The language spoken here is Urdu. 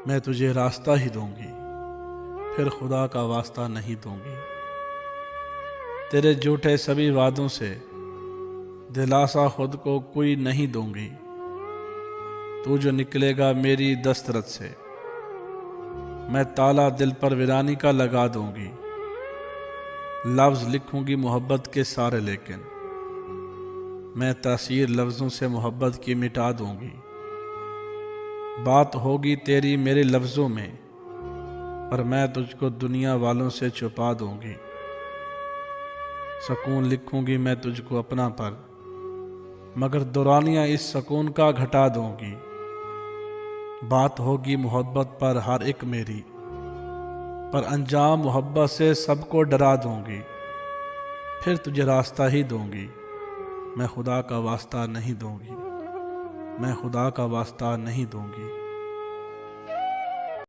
میں تجھے راستہ ہی دوں گی، پھر خدا کا واسطہ نہیں دوں گی۔ تیرے جھوٹے سبھی وعدوں سے دلاسا خود کو کوئی نہیں دوں گی۔ تو جو نکلے گا میری دسترس سے، میں تالا دل پر ویرانی کا لگا دوں گی۔ لفظ لکھوں گی محبت کے سارے، لیکن میں تاثیر لفظوں سے محبت کی مٹا دوں گی۔ بات ہوگی تیری میرے لفظوں میں، پر میں تجھ کو دنیا والوں سے چھپا دوں گی۔ سکون لکھوں گی میں تجھ کو اپنا پر، مگر دورانیہ اس سکون کا گھٹا دوں گی۔ بات ہوگی محبت پر ہر ایک میری، پر انجام محبت سے سب کو ڈرا دوں گی۔ پھر تجھے راستہ ہی دوں گی، میں خدا کا واسطہ نہیں دوں گی، میں خدا کا واسطہ نہیں دوں گی۔